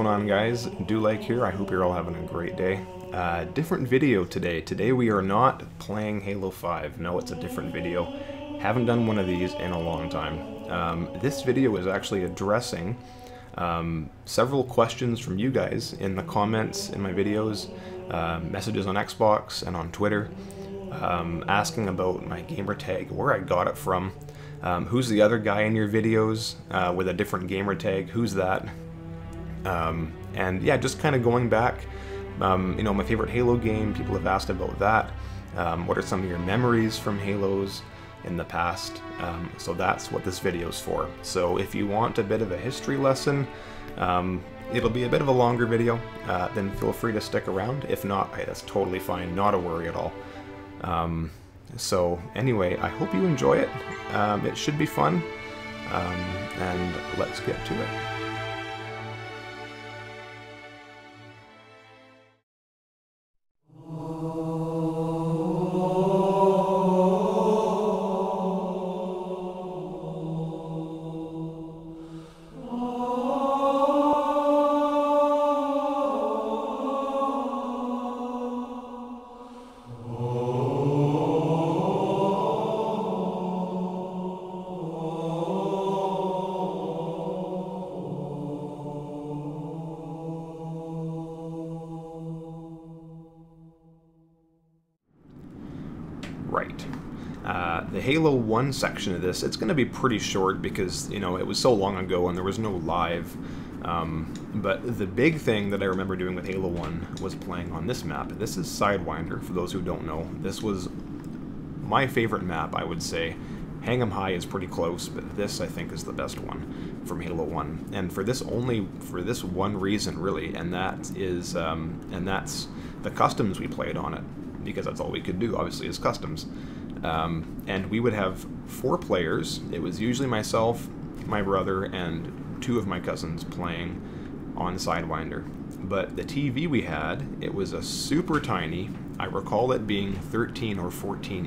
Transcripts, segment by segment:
going on, guys? Do like here. I hope you're all having a great day. Different video today. Today we are not playing Halo 5. No, it's a different video. Haven't done one of these in a long time. This video is actually addressing several questions from you guys in the comments in my videos, messages on Xbox and on Twitter, asking about my gamertag, where I got it from, who's the other guy in your videos with a different gamertag, who's that, and yeah, just kind of going back, you know, my favorite Halo game, people have asked about that, what are some of your memories from Halos in the past, so that's what this video's for. So if you want a bit of a history lesson, it'll be a bit of a longer video, then feel free to stick around. If not, hey, that's totally fine, not a worry at all. So anyway, I hope you enjoy it. It should be fun, and let's get to it. Right. The Halo 1 section of this, it's going to be pretty short because, you know, it was so long ago and there was no live. But the big thing that I remember doing with Halo 1 was playing on this map. This is Sidewinder, for those who don't know. This was my favorite map, I would say. Hang 'em High is pretty close, but this, I think, is the best one from Halo 1. And for this one reason, really, and that is, and that's the customs we played on it. Because that's all we could do, obviously, is customs. And we would have 4 players. It was usually myself, my brother, and 2 of my cousins playing on Sidewinder. But the TV we had, it was a super tiny, I recall it being 13 or 14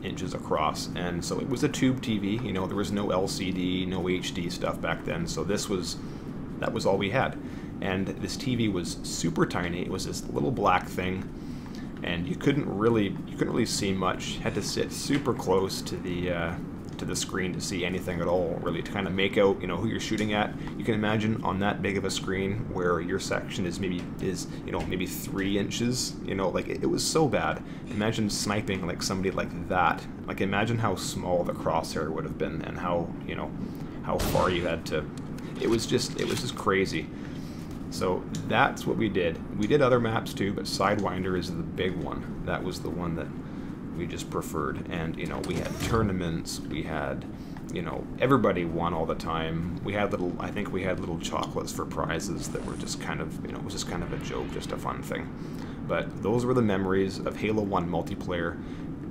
inches across. And so it was a tube TV, you know, there was no LCD, no HD stuff back then, so that was all we had. And this TV was super tiny. It was this little black thing, and you couldn't really see much. You had to sit super close to the screen to see anything at all, really, to kind of make out, you know, who you're shooting at. You can imagine on that big of a screen where your section is maybe 3 inches, you know, like it was so bad. Imagine sniping like somebody like that. Like imagine how small the crosshair would have been and how, you know, how far you had to. It was just crazy. So that's what we did. We did other maps too, but Sidewinder is the big one. That was the one that we just preferred. And, you know, we had tournaments, we had, you know, everybody won all the time. We had I think we had little chocolates for prizes that were just kind of, you know, it was just kind of a joke, just a fun thing. But those were the memories of Halo 1 multiplayer.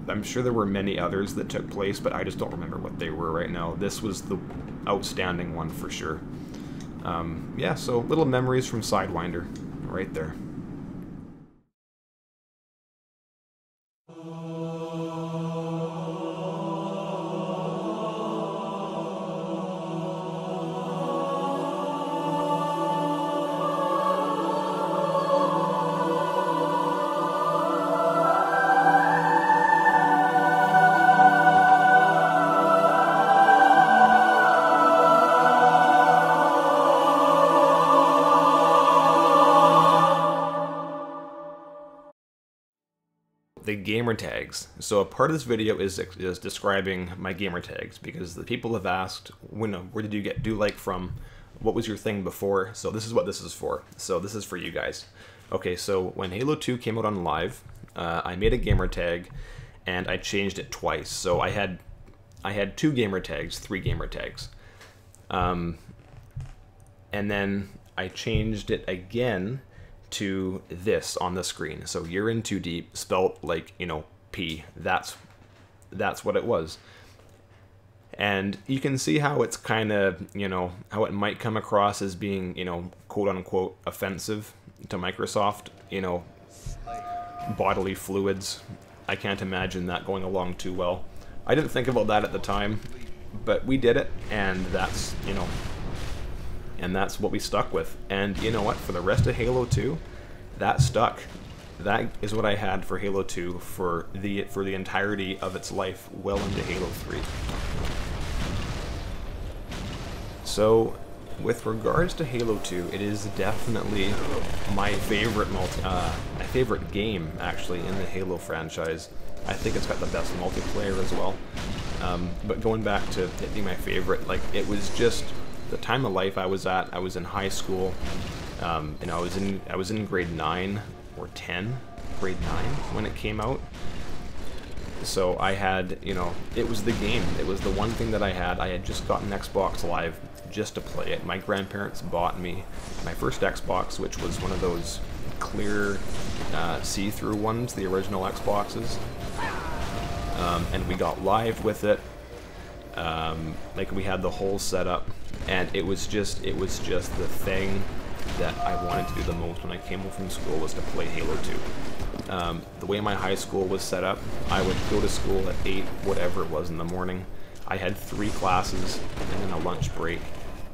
I'm sure there were many others that took place, but I just don't remember what they were right now. This was the outstanding one for sure. Yeah, so little memories from Sidewinder right there. The gamer tags. So a part of this video is describing my gamer tags because the people have asked, where did you get do like from? What was your thing before? So this is what this is for. So this is for you guys. Okay, so when Halo 2 came out on live, I made a gamer tag and I changed it twice. So I had 2 gamer tags, 3 gamer tags. And then I changed it again to this on the screen. So you're in too deep, spelt like, you know, P. That's what it was. And you can see how it's kind of, you know, how it might come across as being, you know, quote unquote offensive to Microsoft, you know, bodily fluids. I can't imagine that going along too well. I didn't think about that at the time, but we did it, and that's, you know, And that's what we stuck with. And you know what? For the rest of Halo 2, that stuck. That is what I had for Halo 2 for the entirety of its life, well into Halo 3. So, with regards to Halo 2, it is definitely my favorite game, actually, in the Halo franchise. I think it's got the best multiplayer as well. But going back to it being my favorite, like, it was just the time of life I was at. I was in high school, and I was in grade 9 or 10, grade 9 when it came out. So I had, you know, it was the game. It was the one thing that I had. I had just gotten Xbox Live just to play it. My grandparents bought me my first Xbox, which was one of those clear see-through ones, the original Xboxes. And we got Live with it. Like, we had the whole setup, and it was just the thing that I wanted to do the most when I came home from school, was to play Halo 2. The way my high school was set up, I would go to school at 8, whatever it was in the morning. I had 3 classes, and then a lunch break,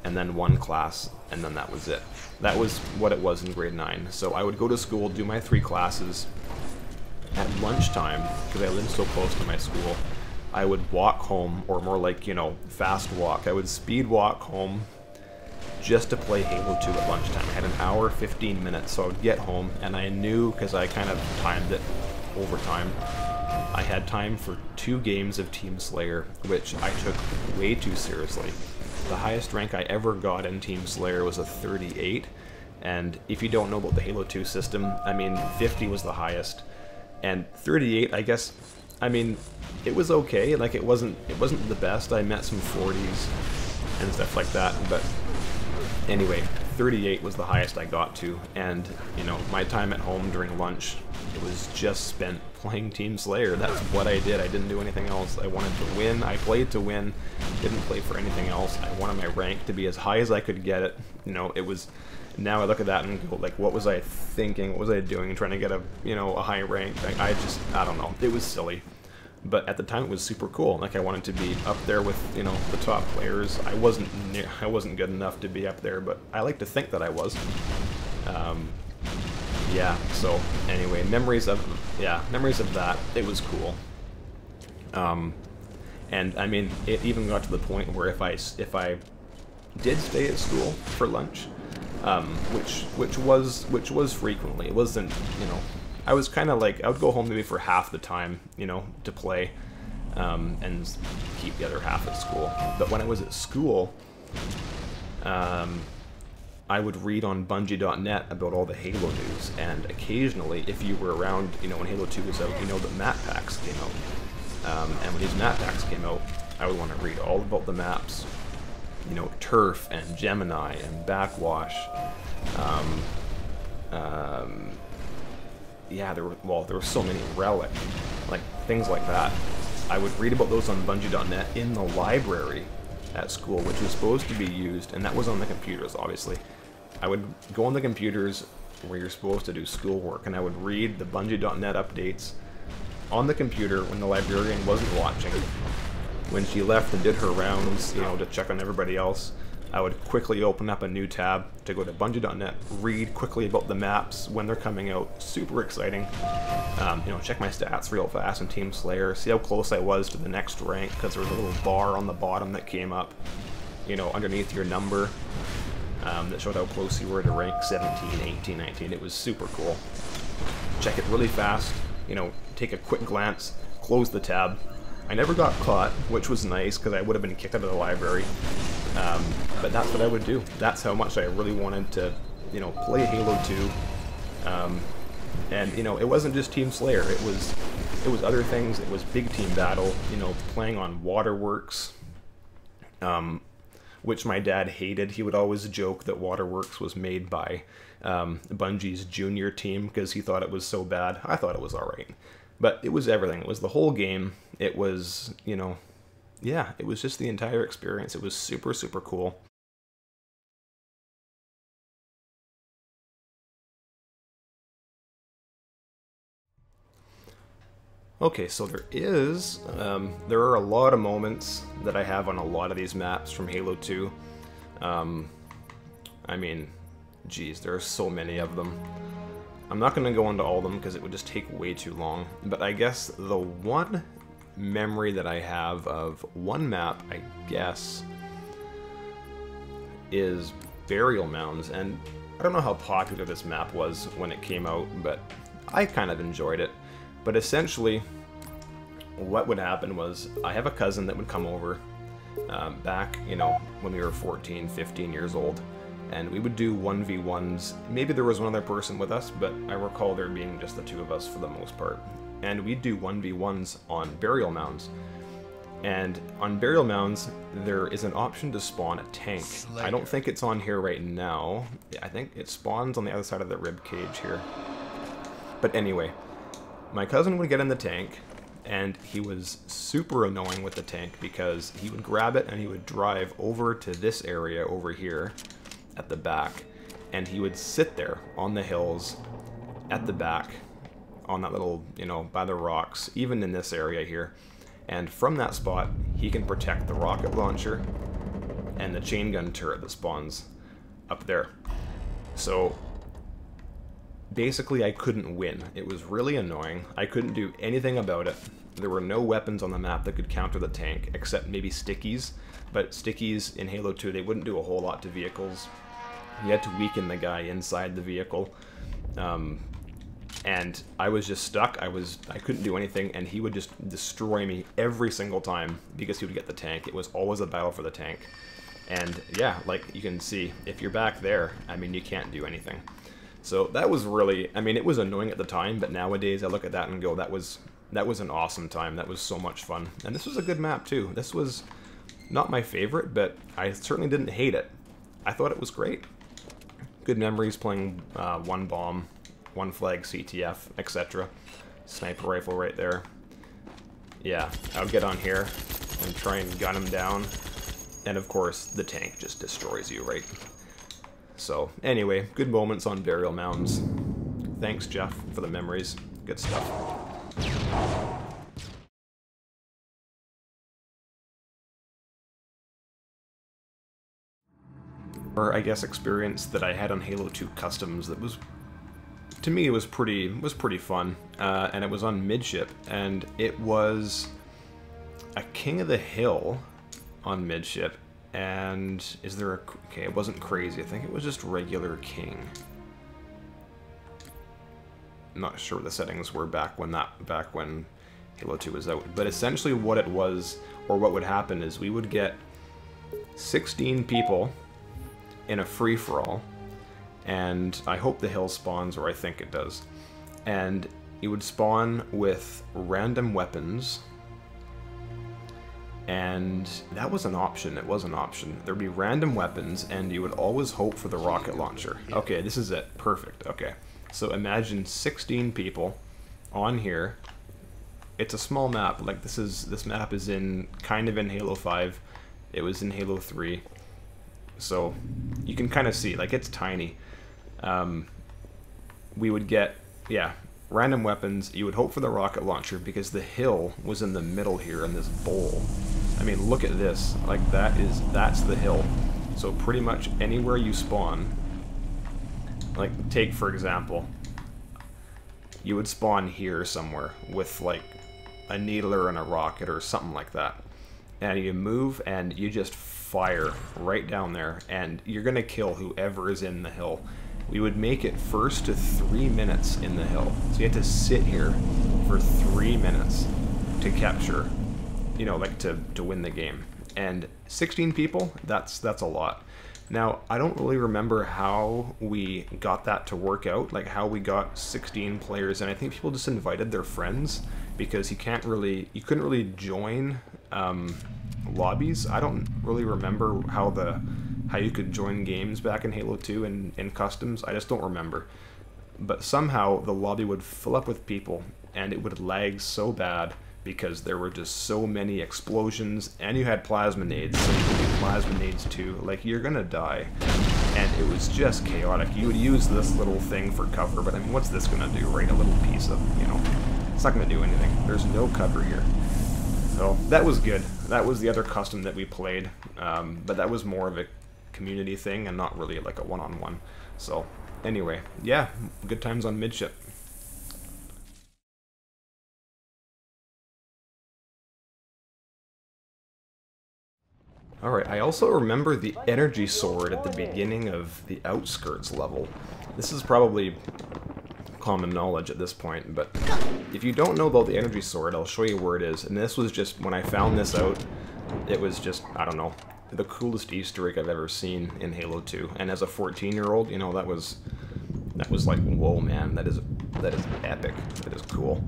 and then 1 class, and then that was it. That was what it was in grade 9. So I would go to school, do my 3 classes. At lunchtime, because I lived so close to my school, I would walk home, or more like, you know, fast walk. I would speed walk home just to play Halo 2 at lunchtime. I had an hour, 15 minutes, so I would get home, and I knew, because I kind of timed it over time, I had time for 2 games of Team Slayer, which I took way too seriously. The highest rank I ever got in Team Slayer was a 38, and if you don't know about the Halo 2 system, I mean, 50 was the highest, and 38, I guess, I mean, it was okay. Like, it wasn't the best. I met some 40s and stuff like that, but anyway, 38 was the highest I got to, and, you know, my time at home during lunch, it was just spent playing Team Slayer. That's what I did. I didn't do anything else. I wanted to win. I played to win. Didn't play for anything else. I wanted my rank to be as high as I could get it. You know, it was... Now I look at that and go, like, what was I thinking? What was I doing trying to get a, you know, a high rank? Like, I don't know. It was silly. But at the time, it was super cool. Like, I wanted to be up there with, you know, the top players. I wasn't good enough to be up there, but I like to think that I was. Yeah. So anyway, memories of that. It was cool. And I mean, it even got to the point where if I did stay at school for lunch, which was frequently. It wasn't, you know. I was kind of like, I would go home maybe for half the time, you know, to play, and keep the other half at school. But when I was at school, I would read on Bungie.net about all the Halo news, and occasionally, if you were around, you know, when Halo 2 was out, you know that map packs came out. And when these map packs came out, I would want to read all about the maps. You know, Turf and Gemini and Backwash. Yeah, there were so many, Relic, like things like that. I would read about those on Bungie.net in the library at school, which was supposed to be used, and that was on the computers, obviously. I would go on the computers where you're supposed to do schoolwork, and I would read the Bungie.net updates on the computer when the librarian wasn't watching. When she left and did her rounds, you know, to check on everybody else, I would quickly open up a new tab to go to Bungie.net, read quickly about the maps when they're coming out. Super exciting. You know, check my stats real fast in Team Slayer, see how close I was to the next rank, because there was a little bar on the bottom that came up, you know, underneath your number, that showed how close you were to rank 17, 18, 19. It was super cool. Check it really fast, you know, take a quick glance, close the tab. I never got caught, which was nice, because I would have been kicked out of the library. But that's what I would do. That's how much I really wanted to, you know, play Halo 2. And, you know, it wasn't just Team Slayer. It was other things. It was Big Team Battle, you know, playing on Waterworks, which my dad hated. He would always joke that Waterworks was made by Bungie's junior team, because he thought it was so bad. I thought it was alright. But it was everything. It was the whole game. It was, you know, yeah, it was just the entire experience. It was super, super cool. Okay, so there are a lot of moments that I have on a lot of these maps from Halo 2. I mean, geez, there are so many of them. I'm not going to go into all of them because it would just take way too long, but I guess the one memory that I have of one map, I guess, is Burial Mounds, and I don't know how popular this map was when it came out, but I kind of enjoyed it. But essentially, what would happen was, I have a cousin that would come over back, you know, when we were 14, 15 years old, and we would do 1v1s. Maybe there was one other person with us, but I recall there being just the two of us for the most part. And we'd do 1v1s on Burial Mounds. And on Burial Mounds, there is an option to spawn a tank. I don't think it's on here right now. I think it spawns on the other side of the rib cage here. But anyway, my cousin would get in the tank, and he was super annoying with the tank because he would grab it and he would drive over to this area over here at the back, and he would sit there on the hills at the back on that little, you know, by the rocks, even in this area here. And from that spot, he can protect the rocket launcher and the chain gun turret that spawns up there. So basically, I couldn't win. It was really annoying. I couldn't do anything about it. There were no weapons on the map that could counter the tank, except maybe stickies. But stickies in Halo 2, they wouldn't do a whole lot to vehicles. You had to weaken the guy inside the vehicle. And I was just stuck. I couldn't do anything, and he would just destroy me every single time because he would get the tank. It was always a battle for the tank. And yeah, like you can see, if you're back there, I mean, you can't do anything. So that was really, I mean, it was annoying at the time, but nowadays I look at that and go, that was an awesome time. That was so much fun. And this was a good map too. This was not my favorite, but I certainly didn't hate it. I thought it was great. Good memories playing one bomb, one flag, CTF, etc. Sniper rifle right there. Yeah, I would get on here and try and gun him down. And of course, the tank just destroys you, right? So, anyway, good moments on Burial Mounds. Thanks, Jeff, for the memories. Good stuff. Or, I guess, experience that I had on Halo 2 Customs that was, to me, it was pretty fun. And it was on Midship, and it was a King of the Hill on Midship. And is there a... Okay, it wasn't crazy. I think it was just regular King. I'm not sure what the settings were back when Halo 2 was out. But essentially what it was, or what would happen, is we would get 16 people in a free-for-all. And I hope the hill spawns, or I think it does. And you would spawn with random weapons. And that was an option. It was an option. There'd be random weapons, and you would always hope for the rocket launcher. Okay, this is it. Perfect. Okay. So imagine 16 people on here. It's a small map. Like, this map is kind of in Halo 5. It was in Halo 3. So you can kind of see, like, it's tiny. We would get, yeah, random weapons. You would hope for the rocket launcher because the hill was in the middle here in this bowl. I mean, look at this. Like, that's the hill. So pretty much anywhere you spawn, like, take for example, you would spawn here somewhere with like a needler and a rocket or something like that. And you move and you just fire right down there, and you're gonna kill whoever is in the hill. We would make it first to 3 minutes in the hill. So you had to sit here for 3 minutes to capture, you know, like to win the game. And 16 people, that's a lot. Now, I don't really remember how we got that to work out, like how we got 16 players, and I think people just invited their friends because you couldn't really join lobbies. I don't really remember how you could join games back in Halo 2 in Customs. I just don't remember. But somehow the lobby would fill up with people, and it would lag so bad because there were just so many explosions, and you had plasma nades, so you could do plasma nades too. Like, you're gonna die. And it was just chaotic. You would use this little thing for cover, but I mean, what's this gonna do, right? A little piece of, you know, it's not gonna do anything. There's no cover here. So that was good. That was the other custom that we played, but that was more of a community thing and not really like a one-on-one. So anyway, yeah, good times on midship. Alright, I also remember the energy sword at the beginning of the outskirts level. This is probably common knowledge at this point, but if you don't know about the energy sword, I'll show you where it is. And this was just, when I found this out, it was just, I don't know, the coolest Easter egg I've ever seen in Halo 2. And as a 14-year-old, you know, that was like, whoa, man, that is epic. That is cool.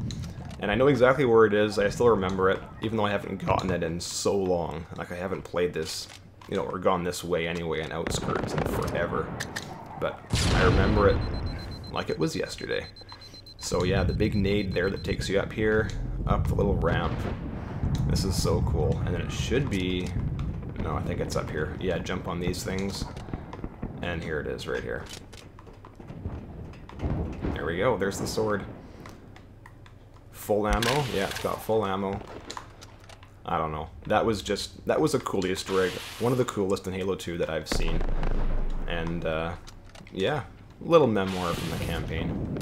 And I know exactly where it is. I still remember it, even though I haven't gotten it in so long. Like, I haven't played this, you know, or gone this way anyway in Outskirts in forever. But I remember it like it was yesterday. So yeah, the big nade there that takes you up here, up the little ramp. This is so cool. And then it should be... No, I think it's up here. Yeah, jump on these things. And here it is, right here. There we go, there's the sword. Full ammo? Yeah, it's got full ammo. I don't know. That was a cool Easter egg. One of the coolest in Halo 2 that I've seen. And, yeah, little memoir from the campaign.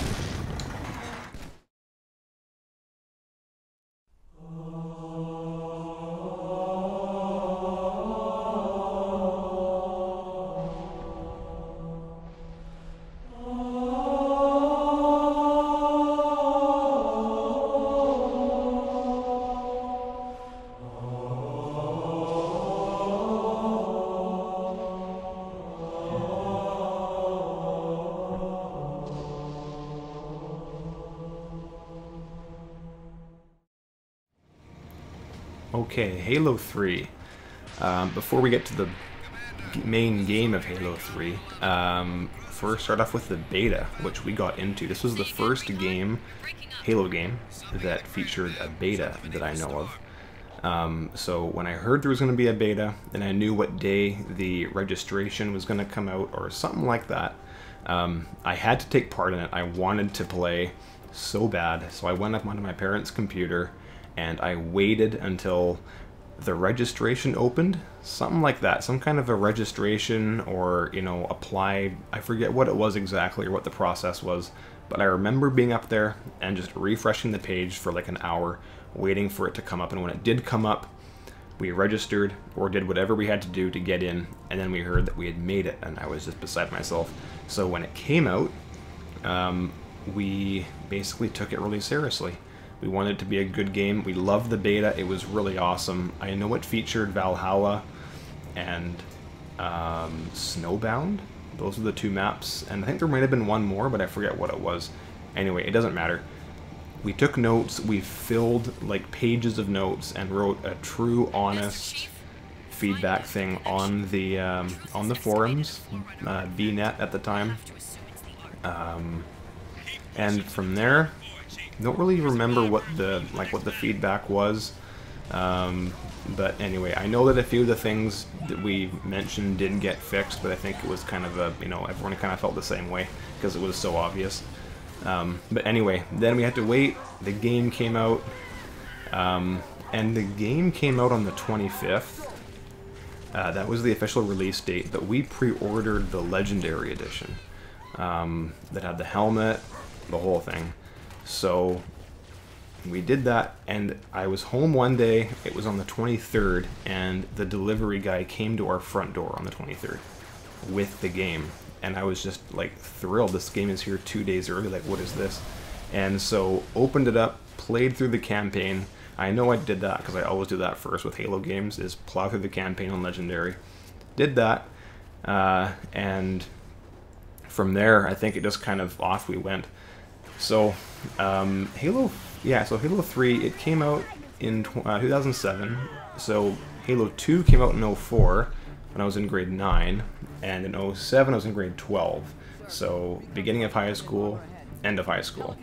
Okay, Halo 3. Before we get to the main game of Halo 3, first start off with the beta, which we got into. This was the first game, Halo game, that featured a beta that I know of. So when I heard there was going to be a beta, and I knew what day the registration was going to come out, or something like that, I had to take part in it. I wanted to play so bad, so I went up onto my parents' computer, and I waited until the registration opened, something like that, some kind of a registration or, you know, apply. I forget what it was exactly or what the process was, but I remember being up there and just refreshing the page for like an hour, waiting for it to come up, and when it did come up, we registered or did whatever we had to do to get in, and then we heard that we had made it, and I was just beside myself. So when it came out, we basically took it really seriously. We wanted it to be a good game. We loved the beta. It was really awesome. I know it featured Valhalla and Snowbound. Those are the two maps. And I think there might have been one more, but I forget what it was. Anyway, it doesn't matter. We took notes. We filled like pages of notes and wrote a true, honest feedback thing on the forums, VNet at the time. And from there, don't really remember what the feedback was, but anyway, I know that a few of the things that we mentioned didn't get fixed, but I think it was kind of a, you know, everyone kind of felt the same way because it was so obvious. But anyway, then we had to wait. The game came out, and the game came out on the 25th. That was the official release date, but we pre-ordered the Legendary Edition that had the helmet, the whole thing. So we did that, and I was home one day, it was on the 23rd, and the delivery guy came to our front door on the 23rd with the game. And I was just like thrilled. This game is here 2 days early, like what is this? And so opened it up, played through the campaign. I know I did that because I always do that first with Halo games, is plow through the campaign on Legendary. Did that, and from there I think it just kind of off we went. So Halo 3, it came out in 2007. So Halo 2 came out in 2004 when I was in grade 9, and in 2007 I was in grade 12. So beginning of high school, end of high school.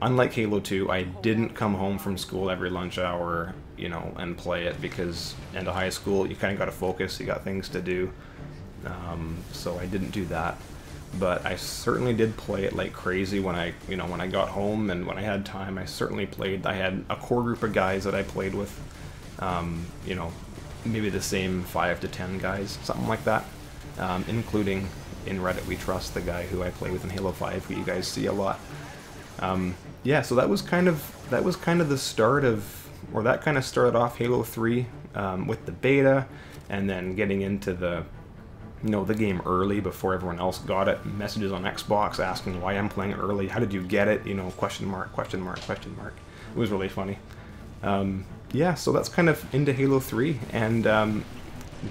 Unlike Halo 2, I didn't come home from school every lunch hour, you know, and play it, because end of high school you kind of got to focus, you got things to do. So I didn't do that. But I certainly did play it like crazy when I got home, and when I had time I certainly played. I had a core group of guys that I played with, you know, maybe the same 5 to 10 guys, something like that, including in Reddit We Trust, the guy who I play with in Halo 5, who you guys see a lot. Yeah, so that was kind of the start of, or that kind of started off Halo 3 with the beta, and then getting into the the game early before everyone else got it. Messages on Xbox asking why I'm playing it early. How did you get it? Question mark, question mark, question mark. It was really funny. Yeah, so that's kind of into Halo 3, and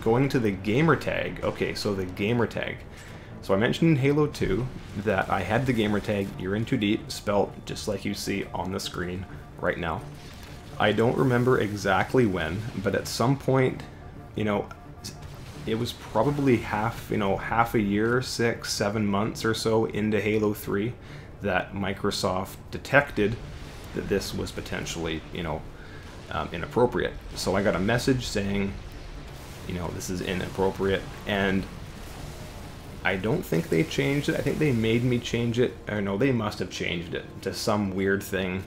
going to the gamertag. Okay, so the gamertag. So I mentioned in Halo 2 that I had the gamertag You're In Too Deep spelt just like you see on the screen right now. I don't remember exactly when, but at some point, it was probably half a year, 6-7 months or so into Halo 3 that Microsoft detected that this was potentially, inappropriate. So I got a message saying, this is inappropriate, and I don't think they changed it. I think they made me change it, or no, they must have changed it to some weird thing,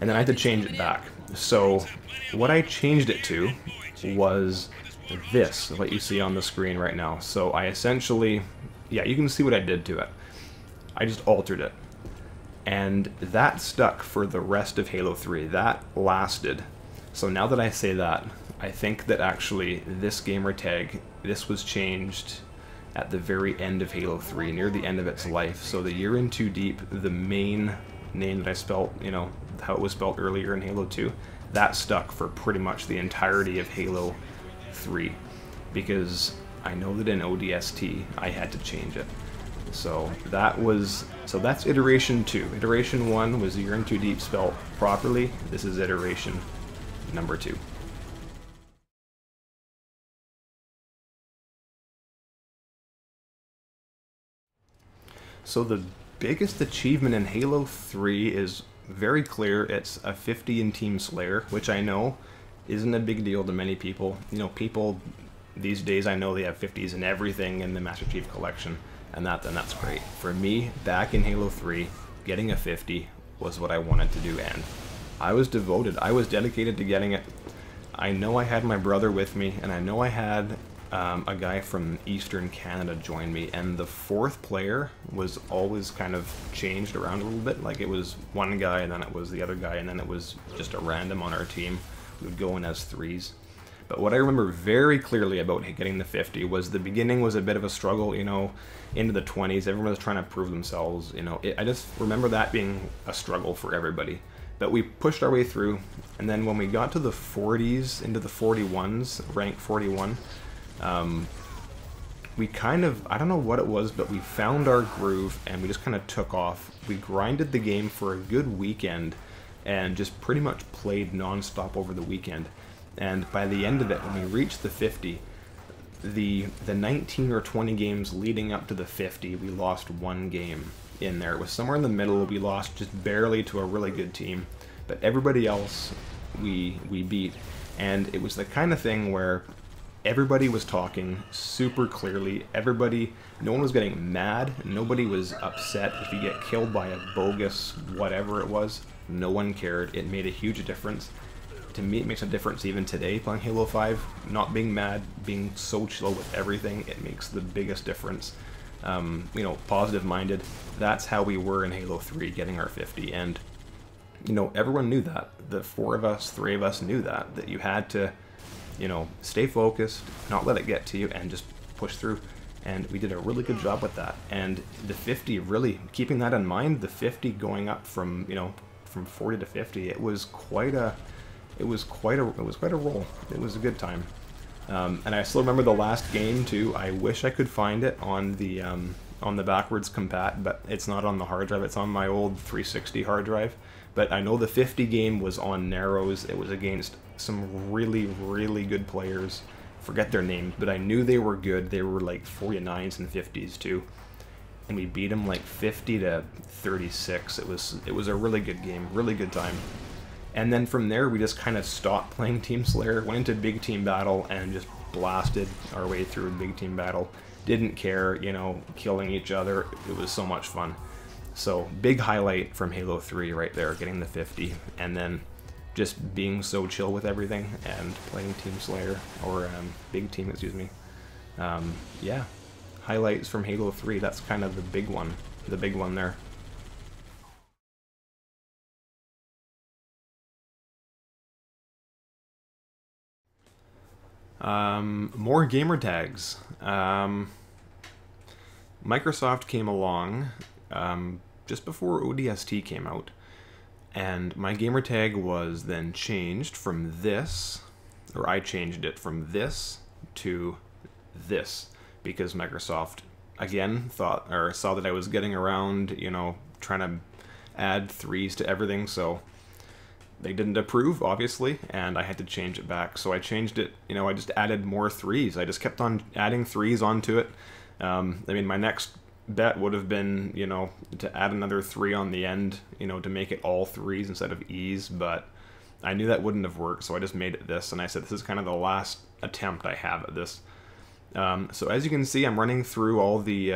and then I had to change it back. So what I changed it to was this, what you see on the screen right now. So I essentially, yeah, you can see what I did to it. I just altered it. And that stuck for the rest of Halo 3. That lasted. So now that I say that, I think that actually this gamertag, this was changed at the very end of Halo 3, near the end of its life. So the You're In Too Deep, the main name that I spelt, how it was spelled earlier in Halo 2, that stuck for pretty much the entirety of Halo 3, because I know that in ODST I had to change it. So that's iteration 2. Iteration 1 was You're In Too Deep spelled properly. This is iteration number 2. So the biggest achievement in Halo 3 is very clear. It's a 50 in Team Slayer, which I know isn't a big deal to many people. People these days, I know they have 50s in everything in the Master Chief Collection, and that's great. For me, back in Halo 3, getting a 50 was what I wanted to do, and I was devoted. I was dedicated to getting it. I know I had my brother with me, and I know I had a guy from Eastern Canada join me, and the 4th player was always kind of changed around a little bit. Like, it was one guy, and then it was the other guy, and then it was just a random on our team. We would go in as 3s. But what I remember very clearly about getting the 50 was the beginning was a bit of a struggle, into the 20s. Everyone was trying to prove themselves, I just remember that being a struggle for everybody. But we pushed our way through, and then when we got to the 40s, into the 41s, rank 41, we kind of, I don't know what it was, but we found our groove, and we just kind of took off. We grinded the game for a good weekend, and just pretty much played non-stop over the weekend. And by the end of it, when we reached the 50, the 19 or 20 games leading up to the 50, we lost one game in there. It was somewhere in the middle. We lost just barely to a really good team, but everybody else we beat. And it was the kind of thing where everybody was talking super clearly. No one was getting mad. Nobody was upset if you get killed by a bogus whatever it was. No one cared. It made a huge difference. To me, it makes a difference even today playing Halo 5. Not being mad, being so chill with everything, it makes the biggest difference. Positive-minded. That's how we were in Halo 3, getting our 50. And, everyone knew that. The 4 of us, 3 of us knew that you had to, stay focused, not let it get to you, and just push through. And we did a really good job with that. And the 50, really, keeping that in mind, the 50 going up from 40 to 50, it was quite a roll. It was a good time. And I still remember the last game too. I wish I could find it on the backwards compat, but it's not on the hard drive. It's on my old 360 hard drive. But I know the 50 game was on Narrows. It was against some really, really good players. Forget their names, but I knew they were good. They were like 49s and 50s too. And we beat them like 50 to 36. It was a really good game, really good time. And then from there, we just kind of stopped playing Team Slayer, went into Big Team Battle, and just blasted our way through Big Team Battle. Didn't care, killing each other. It was so much fun. So, big highlight from Halo 3 right there, getting the 50. And then just being so chill with everything and playing Team Slayer, or Big Team, excuse me. Yeah, highlights from Halo 3, that's kind of the big one there. More gamer tags. Microsoft came along just before ODST came out, and my gamer tag was then changed from this, or I changed it from this to this, because Microsoft again thought, or saw that I was getting around, you know, trying to add 3s to everything, so they didn't approve, obviously, and I had to change it back. So I changed it, you know, I just added more 3s. I just kept on adding 3s onto it. I mean, my next bet would have been, you know, to add another 3 on the end, you know, to make it all 3s instead of E's, but I knew that wouldn't have worked, so I just made it this, and I said this is kind of the last attempt I have at this. So as you can see, I'm running through all the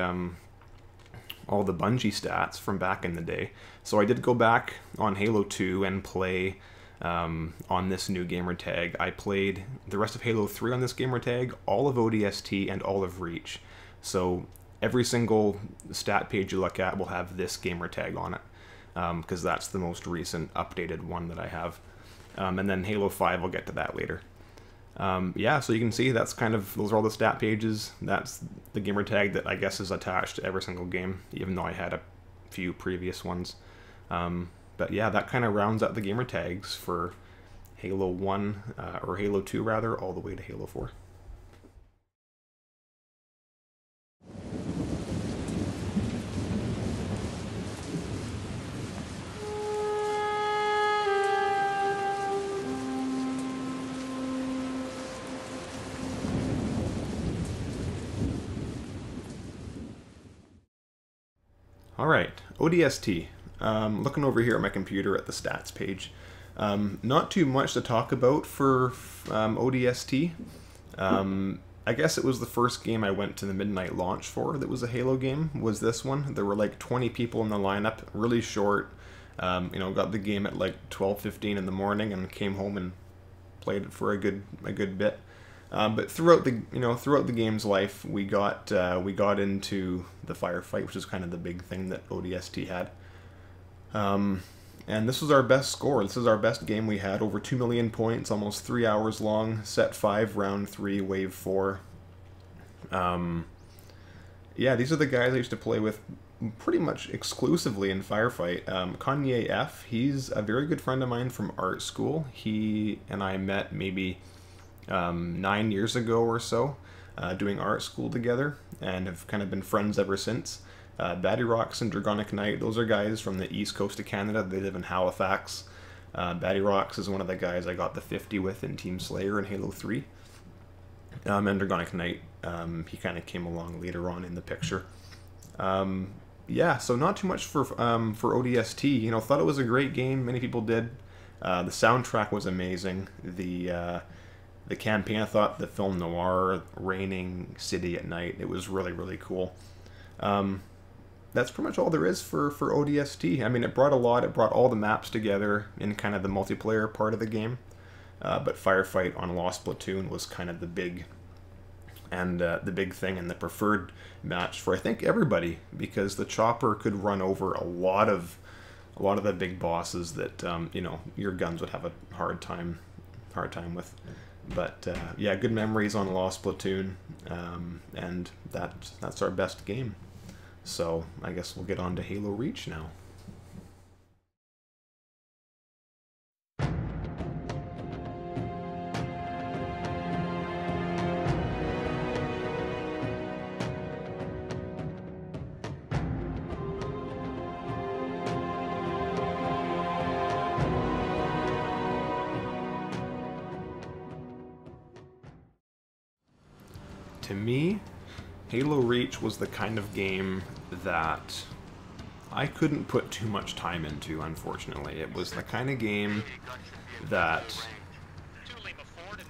Bungie stats from back in the day. So I did go back on Halo 2 and play on this new gamer tag. I played the rest of Halo 3 on this gamer tag, all of ODST, and all of Reach. So every single stat page you look at will have this gamer tag on it, because that's the most recent updated one that I have. And then Halo 5, I'll get to that later. Yeah, so you can see that's kind of, those are all the stat pages. That's the gamer tag that I guess is attached to every single game, even though I had a few previous ones. But yeah, that kind of rounds out the gamer tags for Halo 1, or Halo 2 rather, all the way to Halo 4. Alright, ODST. Looking over here at my computer at the stats page. Not too much to talk about for ODST. I guess it was the first game I went to the midnight launch for that was a Halo game, was this one. There were like 20 people in the lineup, really short. You know, got the game at like 12:15 in the morning and came home and played it for a good bit. But throughout the game's life, we got into the firefight, which is kind of the big thing that ODST had. And this was our best score. This is our best game we had, over 2 million points, almost 3 hours long, set 5, round 3, wave 4. Yeah, these are the guys I used to play with pretty much exclusively in firefight. Kanye F, he's a very good friend of mine from art school. He and I met maybe 9 years ago or so, doing art school together, and have kind of been friends ever since. Batty Rocks and Dragonic Knight, those are guys from the east coast of Canada. They live in Halifax. Batty Rocks is one of the guys I got the 50 with in Team Slayer in Halo 3. And Dragonic Knight, he kind of came along later on in the picture. Yeah, so not too much for ODST. You know, thought it was a great game. Many people did. The soundtrack was amazing. The campaign, I thought, the film noir, raining city at night, it was really, really cool. That's pretty much all there is for ODST. I mean, it brought a lot. It brought all the maps together in kind of the multiplayer part of the game. But Firefight on Lost Platoon was kind of the big thing and the preferred match for, I think, everybody, because the chopper could run over a lot of the big bosses that you know, your guns would have a hard time with. But yeah, good memories on Lost Platoon, and that's our best game. So I guess we'll get on to Halo Reach now. To me, Halo Reach was the kind of game that I couldn't put too much time into, unfortunately. It was the kind of game that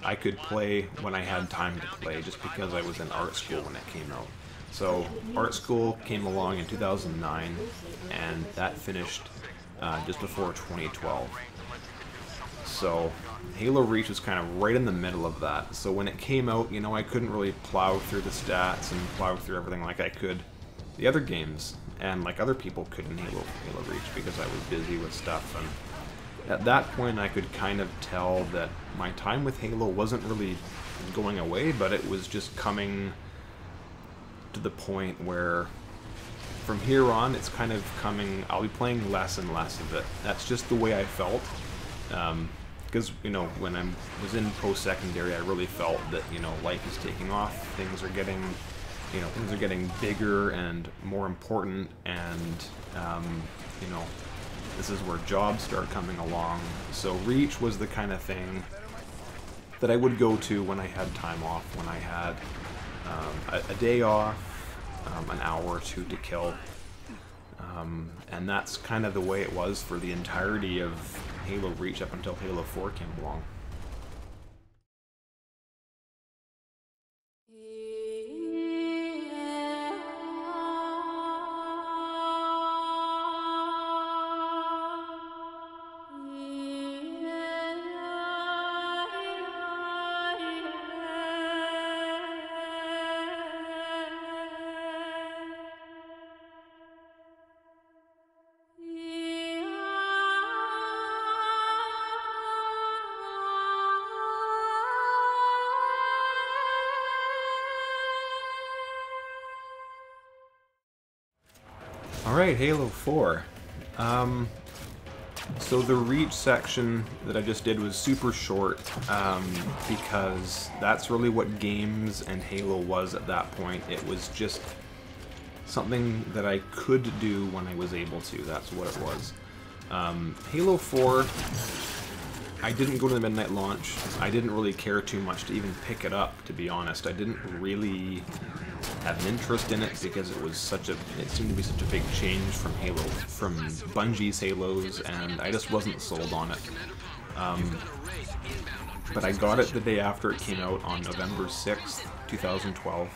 I could play when I had time to play, just because I was in art school when it came out. So art school came along in 2009, and that finished just before 2012. So Halo Reach was kind of right in the middle of that. So when it came out, you know, I couldn't really plow through the stats and plow through everything like I could the other games, and like other people could in Halo Reach, because I was busy with stuff. And at that point I could kind of tell that my time with Halo wasn't really going away, but it was just coming to the point where from here on it's kind of coming, I'll be playing less and less of it. That's just the way I felt. Because, you know, when I was in post-secondary, I really felt that, you know, life is taking off, things are getting, you know, things are getting bigger and more important, and, you know, this is where jobs start coming along. So Reach was the kind of thing that I would go to when I had time off, when I had a day off, an hour or two to kill. And that's kind of the way it was for the entirety of Halo Reach up until Halo 4 came along. Alright, Halo 4. So the Reach section that I just did was super short, because that's really what games and Halo was at that point. It was just something that I could do when I was able to, that's what it was. Halo 4, I didn't go to the midnight launch. I didn't really care too much to even pick it up, to be honest. I didn't really have an interest in it because it was such a, it seemed to be such a big change from Halo, from Bungie's Halos, and I just wasn't sold on it. But I got it the day after it came out on November 6th, 2012,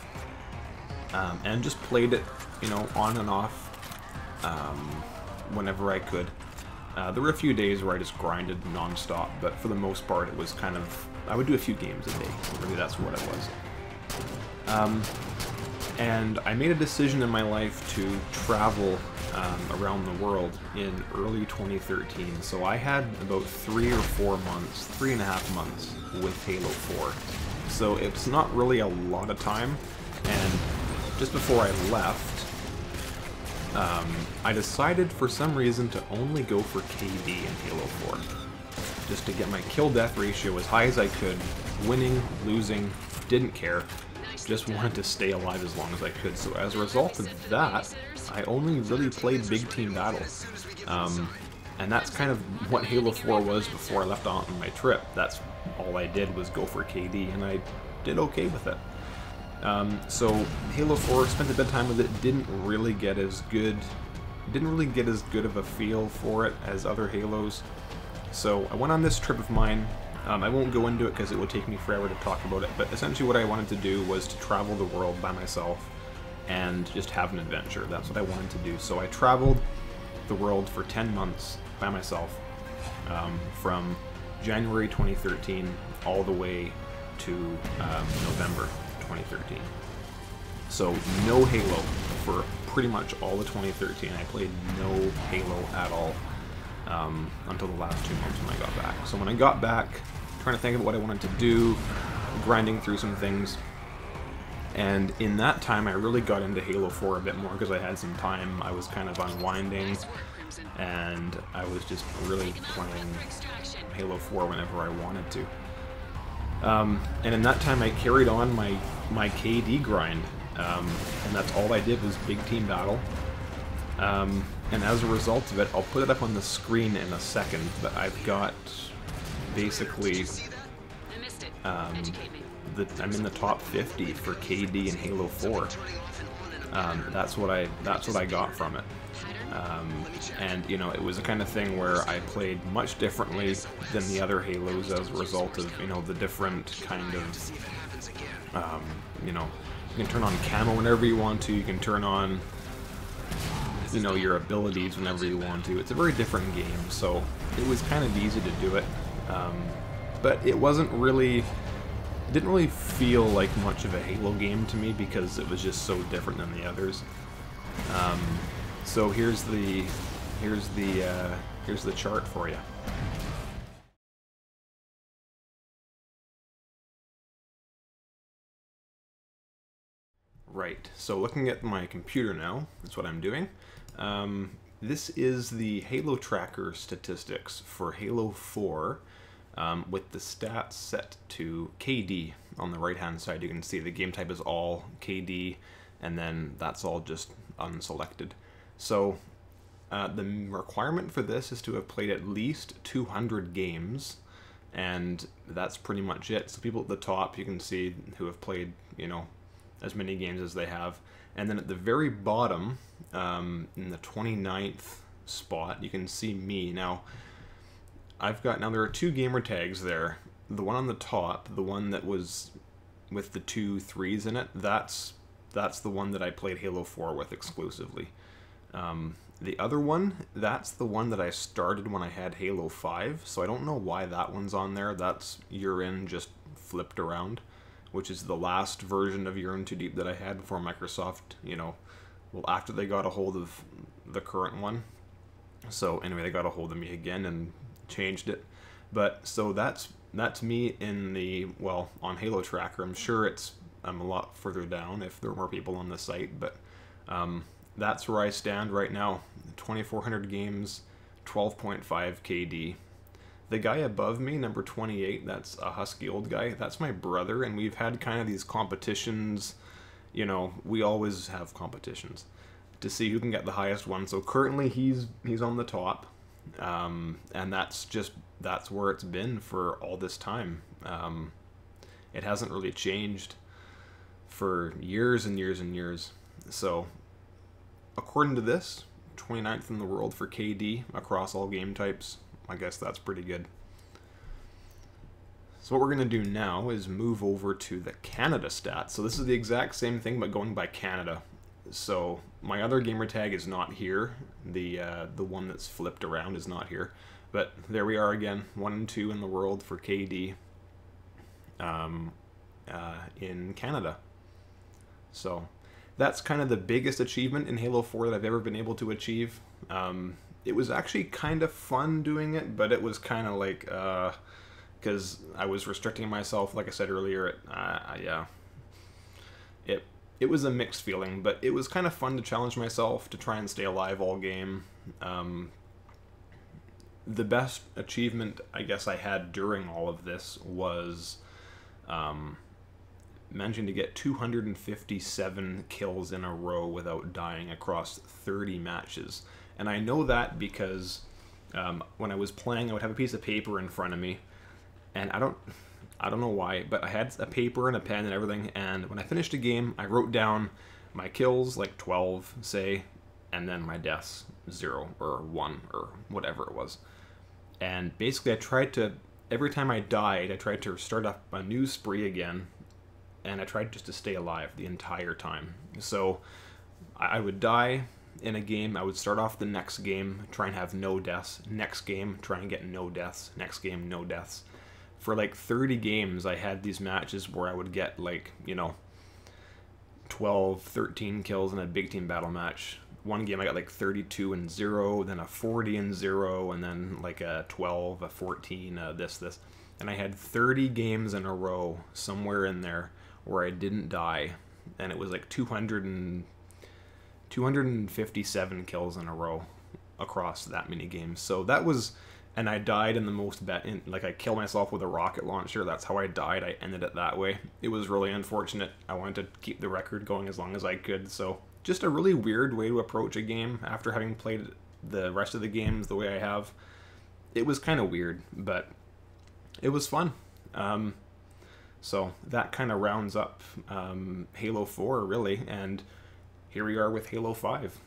and just played it, you know, on and off, whenever I could. There were a few days where I just grinded non-stop, but for the most part it was kind of, I would do a few games a day, really that's what it was. And I made a decision in my life to travel around the world in early 2013, so I had about 3 or 4 months, 3.5 months with Halo 4. So it's not really a lot of time, and just before I left, I decided for some reason to only go for KD in Halo 4. Just to get my kill-death ratio as high as I could, winning, losing, didn't care. Just wanted to stay alive as long as I could. So as a result of that, I only really played big team battles. And that's kind of what Halo 4 was before I left on my trip. That's all I did was go for KD, and I did okay with it. So Halo 4, spent a bit of time with it, didn't really get as good of a feel for it as other Halos. So I went on this trip of mine. I won't go into it because it would take me forever to talk about it, but essentially what I wanted to do was to travel the world by myself and just have an adventure. That's what I wanted to do. So I traveled the world for 10 months by myself, from January 2013 all the way to November 2013. So no Halo for pretty much all of 2013. I played no Halo at all until the last 2 months when I got back. So when I got back, trying to think of what I wanted to do, grinding through some things, and in that time I really got into Halo 4 a bit more because I had some time. I was kind of unwinding, and I was just really playing Halo 4 whenever I wanted to. And in that time I carried on my KD grind, and that's all I did was big team battle. And as a result of it, I'll put it up on the screen in a second, but I've got basically, I'm in the top 50 for KD in Halo 4. That's what I got from it. And you know, it was the kind of thing where I played much differently than the other Halos as a result of, you know, the different kind of, you know, you can turn on camo whenever you want to, you can turn on, you know, your abilities whenever you want to. It's a very different game, so it was kind of easy to do it. But it didn't really feel like much of a Halo game to me because it was just so different than the others. So here's the chart for you. Right, so looking at my computer now, that's what I'm doing. This is the Halo tracker statistics for Halo 4 with the stats set to KD. On the right hand side you can see the game type is all KD, and then that's all just unselected. So the requirement for this is to have played at least 200 games, and that's pretty much it. So people at the top you can see who have played, you know, as many games as they have. And then at the very bottom, in the 29th spot, you can see me. Now, there are two gamer tags there. The one on the top, the one that was with the 2 3s in it, that's the one that I played Halo 4 with exclusively. The other one, that's the one that I started when I had Halo 5, so I don't know why that one's on there. That's You're In just flipped around, which is the last version of You're In Too Deep that I had before Microsoft, you know, well, after they got a hold of the current one. So anyway, they got a hold of me again and changed it. But so that's me in the, well, on Halo Tracker. I'm sure I'm a lot further down if there were more people on the site, but that's where I stand right now. 2,400 games, 12.5 KD. The guy above me, number 28, that's a husky old guy. That's my brother, and we've had kind of these competitions. You know, we always have competitions to see who can get the highest one. So currently he's on the top, and that's where it's been for all this time. It hasn't really changed for years and years and years. So according to this, 29th in the world for KD across all game types. I guess that's pretty good. So what we're going to do now is move over to the Canada stats. So this is the exact same thing, but going by Canada. So my other gamer tag is not here. The one that's flipped around is not here. But there we are again, 1 and 2 in the world for KD in Canada. So that's kind of the biggest achievement in Halo 4 that I've ever been able to achieve. It was actually kind of fun doing it, but it was kind of like, because I was restricting myself, like I said earlier, yeah. It was a mixed feeling, but it was kind of fun to challenge myself to try and stay alive all game. The best achievement I guess I had during all of this was managing to get 257 kills in a row without dying across 30 matches. And I know that because when I was playing, I would have a piece of paper in front of me, and I don't know why, but I had a paper and a pen and everything, and when I finished a game, I wrote down my kills, like 12, say, and then my deaths, 0 or 1 or whatever it was. And basically I tried to, every time I died, I tried to start up a new spree again, and I tried just to stay alive the entire time. So I would die in a game, I would start off the next game, try and have no deaths, next game, try and get no deaths, next game, no deaths. For like 30 games, I had these matches where I would get like, you know, 12, 13 kills in a big team battle match. One game I got like 32 and 0, then a 40 and 0, and then like a 12, a 14, this. And I had 30 games in a row somewhere in there where I didn't die, and it was like 257 kills in a row across that many games. So that was, and I died in the most like I killed myself with a rocket launcher. That's how I died. I ended it that way. It was really unfortunate. I wanted to keep the record going as long as I could. So just a really weird way to approach a game after having played the rest of the games the way I have. It was kind of weird, but it was fun. So that kind of rounds up Halo 4, really, and here we are with Halo 5.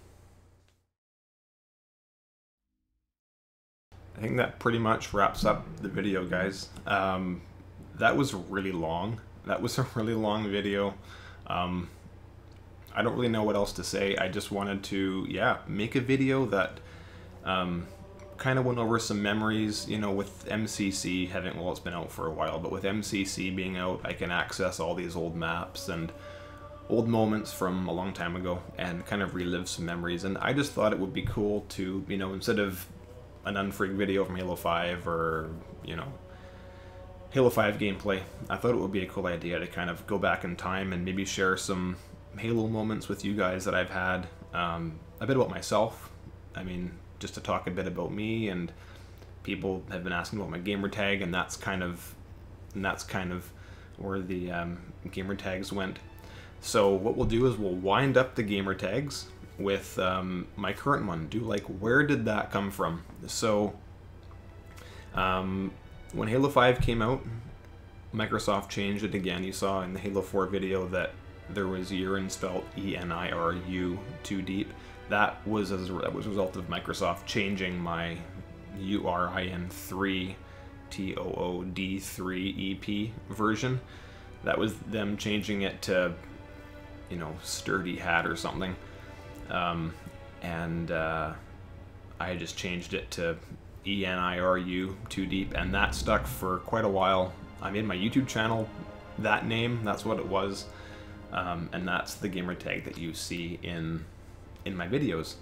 I think that pretty much wraps up the video, guys. That was really long. That was a really long video. I don't really know what else to say. I just wanted to, yeah, make a video that kind of went over some memories, you know, with MCC having, well, it's been out for a while, but with MCC being out, I can access all these old maps and old moments from a long time ago and kind of relive some memories. And I just thought it would be cool to, you know, instead of an unfreak video from Halo 5 or, you know, Halo 5 gameplay, I thought it would be a cool idea to kind of go back in time and maybe share some Halo moments with you guys that I've had, a bit about myself. I mean, just to talk a bit about me, and people have been asking about my gamertag, and that's kind of where the gamertags went. So what we'll do is we'll wind up the gamertags with my current one. Where did that come from? So when Halo 5 came out, Microsoft changed it again. You saw in the Halo 4 video that there was urine spelled E-N-I-R-U, too deep. That was a result of Microsoft changing my URIN3 TOOD3 EP version. That was them changing it to, you know, sturdy hat or something. I just changed it to ENIRU, too deep, and that stuck for quite a while. I made my YouTube channel that name, that's what it was, and that's the gamertag that you see in my videos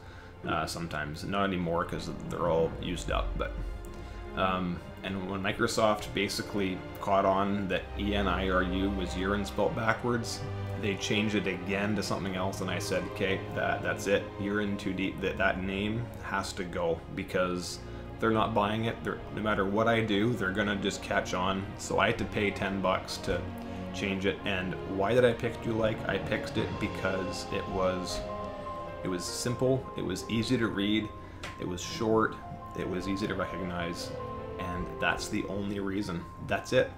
sometimes. Not anymore because they're all used up, but and when Microsoft basically caught on that ENIRU was urine spelled backwards, they changed it again to something else, and I said, okay, that's it, urine too deep, that name has to go, because they're not buying it. No matter what I do, they're gonna just catch on. So I had to pay 10 bucks to change it. And why did I pick Do Like? I picked it because it was simple, it was easy to read, it was short, it was easy to recognize, and that's the only reason. That's it.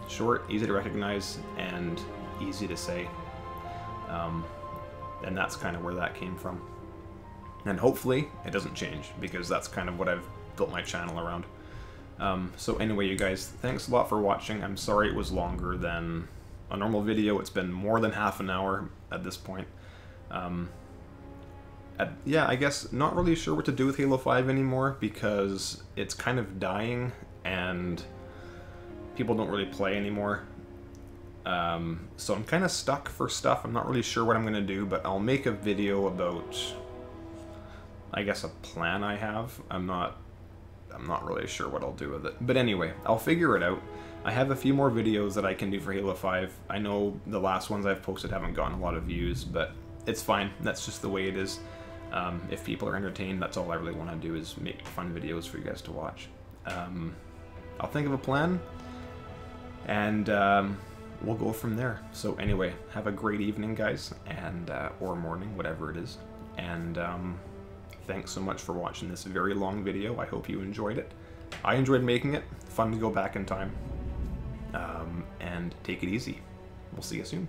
Short, easy to recognize, and easy to say. And that's kind of where that came from. And hopefully it doesn't change, because that's kind of what I've built my channel around. So anyway, you guys, thanks a lot for watching. I'm sorry it was longer than a normal video. It's been more than half an hour at this point. Yeah, I guess not really sure what to do with Halo 5 anymore, because it's kind of dying and people don't really play anymore. So I'm kind of stuck for stuff. I'm not really sure what I'm going to do, but I'll make a video about, I guess, a plan I have. I'm not really sure what I'll do with it. But anyway, I'll figure it out. I have a few more videos that I can do for Halo 5. I know the last ones I've posted haven't gotten a lot of views, but it's fine. That's just the way it is. If people are entertained, that's all I really want to do, is make fun videos for you guys to watch. I'll think of a plan, and we'll go from there. So anyway, have a great evening, guys, and or morning, whatever it is. And thanks so much for watching this very long video. I hope you enjoyed it. I enjoyed making it. Fun to go back in time. And take it easy. We'll see you soon.